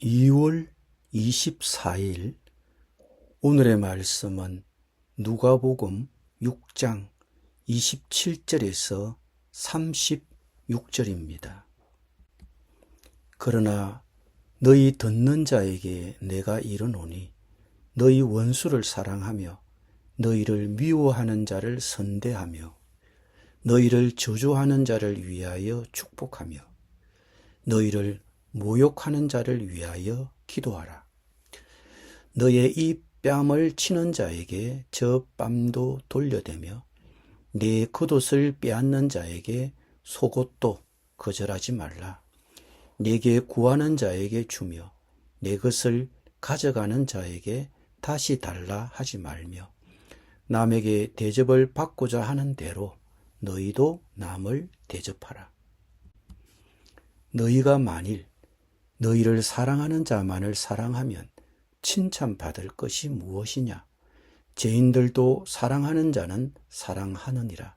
2월 24일 오늘의 말씀은 누가복음 6장 27절에서 36절입니다. 그러나 너희 듣는 자에게 내가 이르노니 너희 원수를 사랑하며 너희를 미워하는 자를 선대하며 너희를 저주하는 자를 위하여 축복하며 너희를 모욕하는 자를 위하여 기도하라. 너의 이 뺨을 치는 자에게 저 뺨도 돌려대며 네 겉옷을 빼앗는 자에게 속옷도 거절하지 말라. 네게 구하는 자에게 주며 내 것을 가져가는 자에게 다시 달라 하지 말며 남에게 대접을 받고자 하는 대로 너희도 남을 대접하라. 너희가 만일 너희를 사랑하는 자만을 사랑하면 칭찬받을 것이 무엇이냐? 죄인들도 사랑하는 자는 사랑하느니라.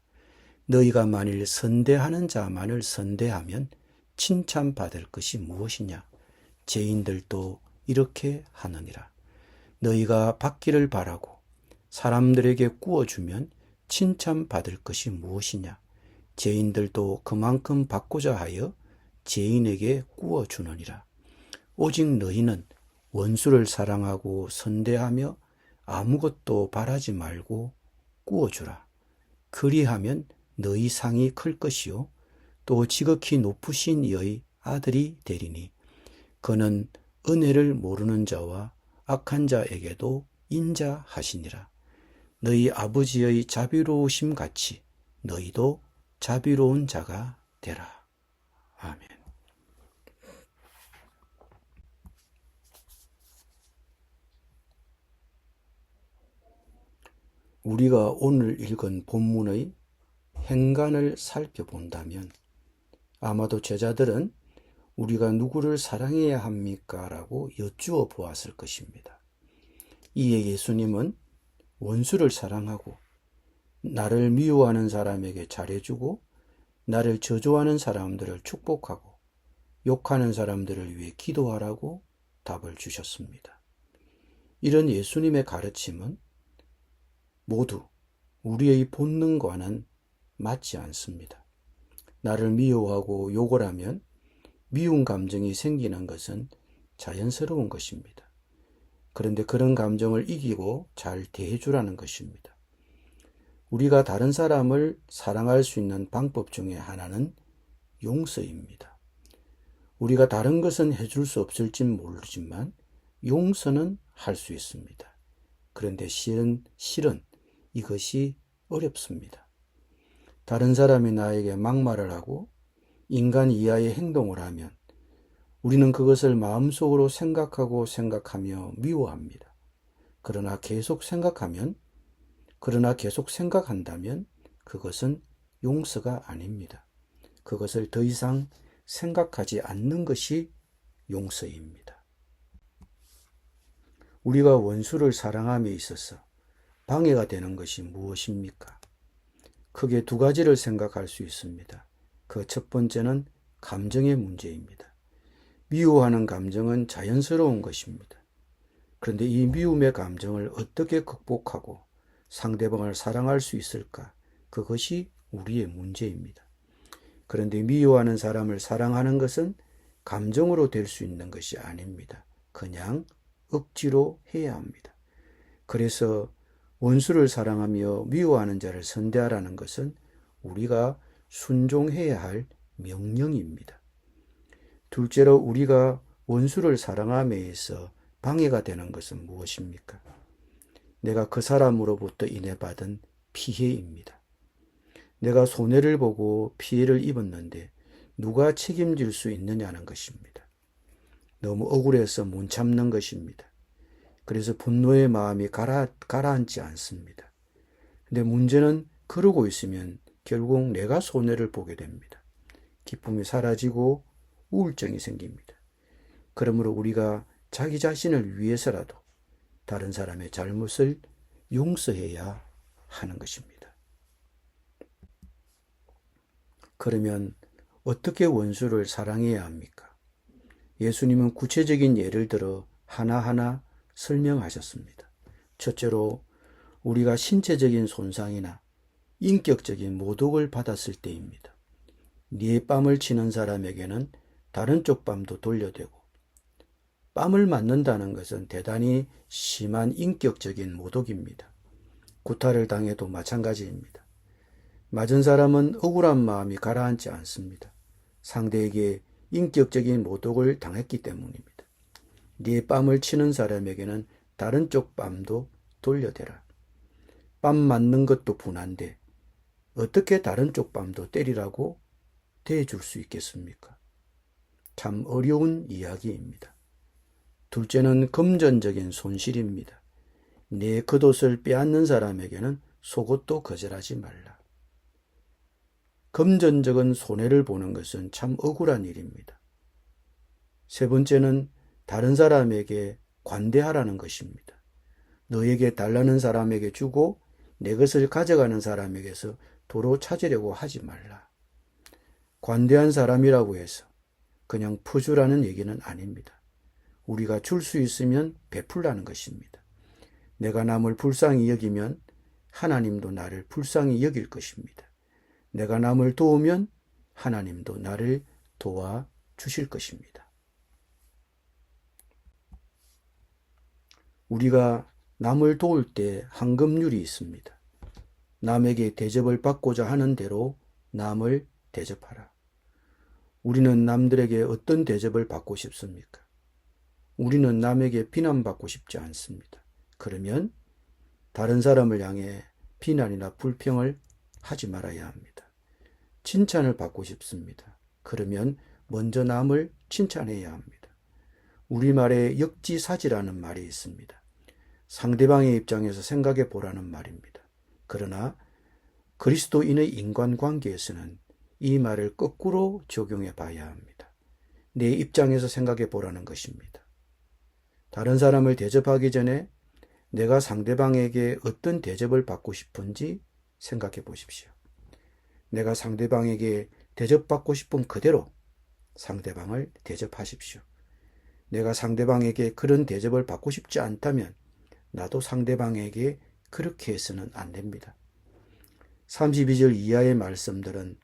너희가 만일 선대하는 자만을 선대하면 칭찬받을 것이 무엇이냐? 죄인들도 이렇게 하느니라. 너희가 받기를 바라고 사람들에게 구워주면 칭찬받을 것이 무엇이냐? 죄인들도 그만큼 받고자 하여 죄인에게 구워주느니라. 오직 너희는 원수를 사랑하고 선대하며 아무것도 바라지 말고 구워주라. 그리하면 너희 상이 클 것이요 또 지극히 높으신 이의 아들이 되리니 그는 은혜를 모르는 자와 악한 자에게도 인자하시니라. 너희 아버지의 자비로우심 같이 너희도 자비로운 자가 되라. 아멘. 우리가 오늘 읽은 본문의 행간을 살펴본다면 아마도 제자들은 우리가 누구를 사랑해야 합니까? 라고 여쭈어 보았을 것입니다. 이에 예수님은 원수를 사랑하고 나를 미워하는 사람에게 잘해주고 나를 저주하는 사람들을 축복하고 욕하는 사람들을 위해 기도하라고 답을 주셨습니다. 이런 예수님의 가르침은 모두 우리의 본능과는 맞지 않습니다. 나를 미워하고 욕을 하면 미운 감정이 생기는 것은 자연스러운 것입니다. 그런데 그런 감정을 이기고 잘 대해주라는 것입니다. 우리가 다른 사람을 사랑할 수 있는 방법 중에 하나는 용서입니다. 우리가 다른 것은 해줄 수 없을진 모르지만 용서는 할 수 있습니다. 그런데 실은 이것이 어렵습니다. 다른 사람이 나에게 막말을 하고 인간 이하의 행동을 하면 우리는 그것을 마음속으로 생각하며 미워합니다. 그러나 계속 생각한다면 그것은 용서가 아닙니다. 그것을 더 이상 생각하지 않는 것이 용서입니다. 우리가 원수를 사랑함에 있어서 방해가 되는 것이 무엇입니까? 크게 두 가지를 생각할 수 있습니다. 그 첫 번째는 감정의 문제입니다. 미워하는 감정은 자연스러운 것입니다. 그런데 이 미움의 감정을 어떻게 극복하고 상대방을 사랑할 수 있을까? 그것이 우리의 문제입니다. 그런데 미워하는 사람을 사랑하는 것은 감정으로 될 수 있는 것이 아닙니다. 그냥 억지로 해야 합니다. 그래서 원수를 사랑하며 미워하는 자를 선대하라는 것은 우리가 순종해야 할 명령입니다. 둘째로 우리가 원수를 사랑함에 있어 방해가 되는 것은 무엇입니까? 내가 그 사람으로부터 인해 받은 피해입니다. 내가 손해를 보고 피해를 입었는데 누가 책임질 수 있느냐는 것입니다. 너무 억울해서 못 참는 것입니다. 그래서 분노의 마음이 가라앉지 않습니다. 근데 문제는 그러고 있으면 결국 내가 손해를 보게 됩니다. 기쁨이 사라지고 우울증이 생깁니다. 그러므로 우리가 자기 자신을 위해서라도 다른 사람의 잘못을 용서해야 하는 것입니다. 그러면 어떻게 원수를 사랑해야 합니까? 예수님은 구체적인 예를 들어 하나하나 설명하셨습니다. 첫째로 우리가 신체적인 손상이나 인격적인 모독을 받았을 때입니다. 네 뺨을 치는 사람에게는 다른 쪽 뺨도 돌려대고, 뺨을 맞는다는 것은 대단히 심한 인격적인 모독입니다. 구타를 당해도 마찬가지입니다. 맞은 사람은 억울한 마음이 가라앉지 않습니다. 상대에게 인격적인 모독을 당했기 때문입니다. 네 뺨을 치는 사람에게는 다른 쪽 뺨도 돌려대라. 뺨 맞는 것도 분한데 어떻게 다른 쪽 뺨도 때리라고 대줄 수 있겠습니까? 참 어려운 이야기입니다. 둘째는 금전적인 손실입니다. 내 겉옷을 빼앗는 사람에게는 속옷도 거절하지 말라. 금전적인 손해를 보는 것은 참 억울한 일입니다. 세 번째는 다른 사람에게 관대하라는 것입니다. 너에게 달라는 사람에게 주고 내 것을 가져가는 사람에게서 도로 찾으려고 하지 말라. 관대한 사람이라고 해서 그냥 퍼주라는 얘기는 아닙니다. 우리가 줄 수 있으면 베풀라는 것입니다. 내가 남을 불쌍히 여기면 하나님도 나를 불쌍히 여길 것입니다. 내가 남을 도우면 하나님도 나를 도와주실 것입니다. 우리가 남을 도울 때 황금률이 있습니다. 남에게 대접을 받고자 하는 대로 남을 대접하라. 우리는 남들에게 어떤 대접을 받고 싶습니까? 우리는 남에게 비난받고 싶지 않습니다. 그러면 다른 사람을 향해 비난이나 불평을 하지 말아야 합니다. 칭찬을 받고 싶습니다. 그러면 먼저 남을 칭찬해야 합니다. 우리말에 역지사지라는 말이 있습니다. 상대방의 입장에서 생각해 보라는 말입니다. 그러나 그리스도인의 인간관계에서는 이 말을 거꾸로 적용해 봐야 합니다. 내 입장에서 생각해 보라는 것입니다. 다른 사람을 대접하기 전에 내가 상대방에게 어떤 대접을 받고 싶은지 생각해 보십시오. 내가 상대방에게 대접받고 싶은 그대로 상대방을 대접하십시오. 내가 상대방에게 그런 대접을 받고 싶지 않다면 나도 상대방에게 그렇게 해서는 안 됩니다. 32절 이하의 말씀들은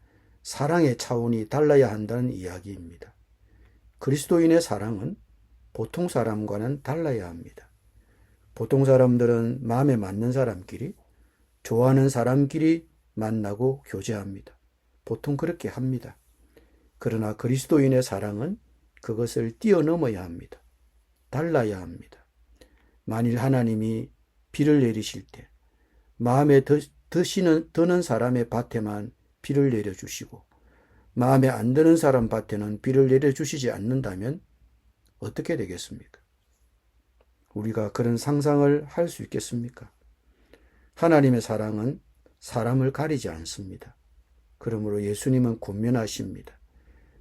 사랑의 차원이 달라야 한다는 이야기입니다. 그리스도인의 사랑은 보통 사람과는 달라야 합니다. 보통 사람들은 마음에 맞는 사람끼리, 좋아하는 사람끼리 만나고 교제합니다. 보통 그렇게 합니다. 그러나 그리스도인의 사랑은 그것을 뛰어넘어야 합니다. 달라야 합니다. 만일 하나님이 비를 내리실 때 마음에 드는 사람의 밭에만 비를 내려주시고 마음에 안 드는 사람 밭에는 비를 내려주시지 않는다면 어떻게 되겠습니까? 우리가 그런 상상을 할 수 있겠습니까? 하나님의 사랑은 사람을 가리지 않습니다. 그러므로 예수님은 권면하십니다.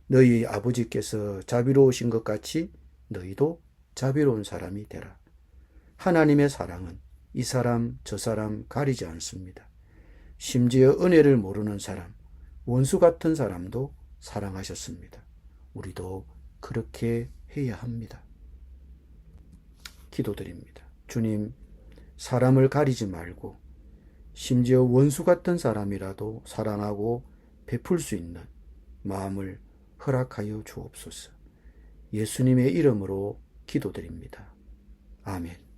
너희 아버지께서 자비로우신 것 같이 너희도 자비로운 사람이 되라. 하나님의 사랑은 이 사람 저 사람 가리지 않습니다. 심지어 은혜를 모르는 사람, 원수 같은 사람도 사랑하셨습니다. 우리도 그렇게 해야 합니다. 기도드립니다. 주님, 사람을 가리지 말고 심지어 원수 같은 사람이라도 사랑하고 베풀 수 있는 마음을 허락하여 주옵소서. 예수님의 이름으로 기도드립니다. 아멘.